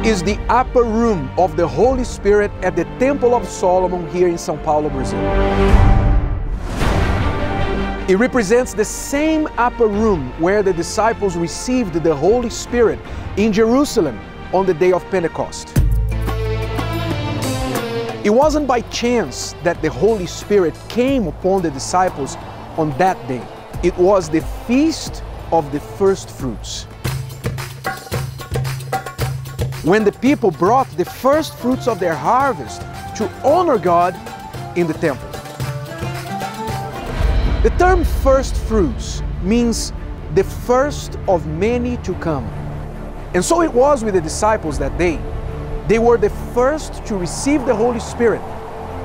is the upper room of the Holy Spirit at the Temple of Solomon here in São Paulo, Brazil. It represents the same upper room where the disciples received the Holy Spirit in Jerusalem on the day of Pentecost. It wasn't by chance that the Holy Spirit came upon the disciples on that day. It was the feast of the Firstfruits, when the people brought the first fruits of their harvest to honor God in the temple. The term Firstfruits means the first of many to come. And so it was with the disciples that day. They were the first to receive the Holy Spirit,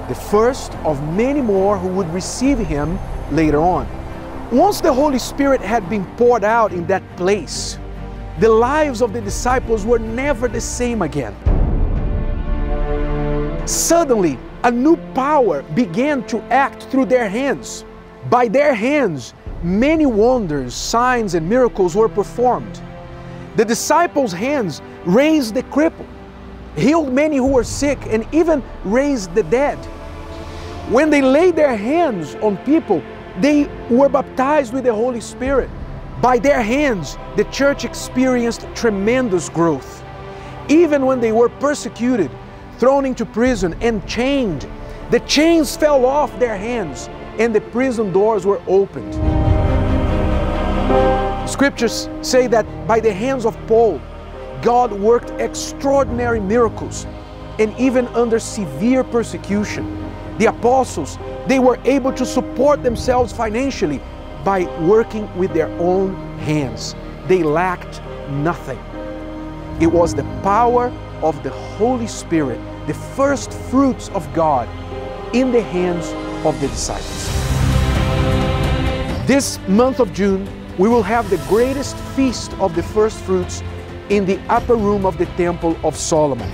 the first of many more who would receive Him later on. Once the Holy Spirit had been poured out in that place, the lives of the disciples were never the same again. Suddenly, a new power began to act through their hands. By their hands, many wonders, signs, and miracles were performed. The disciples' hands raised the crippled, healed many who were sick, and even raised the dead. When they laid their hands on people, they were baptized with the Holy Spirit. By their hands, the church experienced tremendous growth. Even when they were persecuted, thrown into prison, and chained, the chains fell off their hands and the prison doors were opened. Scriptures say that by the hands of Paul, God worked extraordinary miracles, and even under severe persecution, the apostles, they were able to support themselves financially by working with their own hands. They lacked nothing. It was the power of the Holy Spirit, the first fruits of God, in the hands of the disciples. This month of June, we will have the greatest feast of the first fruits in the upper room of the Temple of Solomon.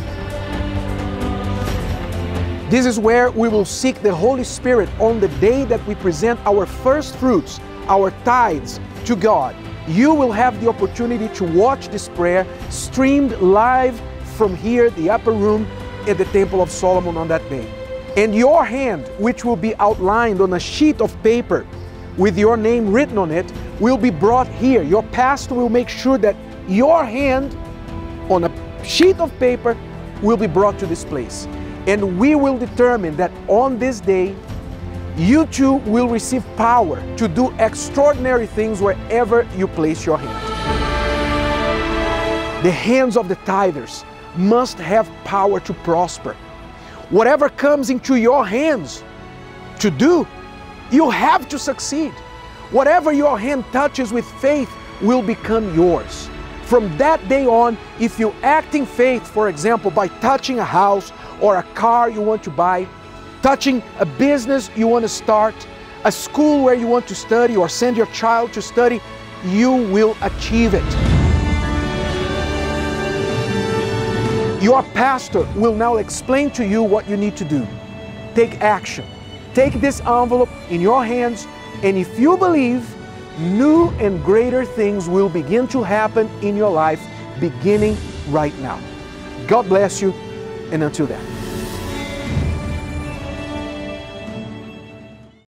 This is where we will seek the Holy Spirit on the day that we present our first fruits, our tithes, to God. You will have the opportunity to watch this prayer streamed live from here, the upper room at the Temple of Solomon on that day. And your hand, which will be outlined on a sheet of paper with your name written on it, will be brought here. Your pastor will make sure that your hand on a sheet of paper will be brought to this place. And we will determine that on this day, you too will receive power to do extraordinary things wherever you place your hand. The hands of the tithers must have power to prosper. Whatever comes into your hands to do, you have to succeed. Whatever your hand touches with faith will become yours. From that day on, if you act in faith, for example, by touching a house or a car you want to buy, touching a business you want to start, a school where you want to study or send your child to study, you will achieve it. Your pastor will now explain to you what you need to do. Take action. Take this envelope in your hands, and if you believe, new and greater things will begin to happen in your life beginning right now. God bless you, and until then.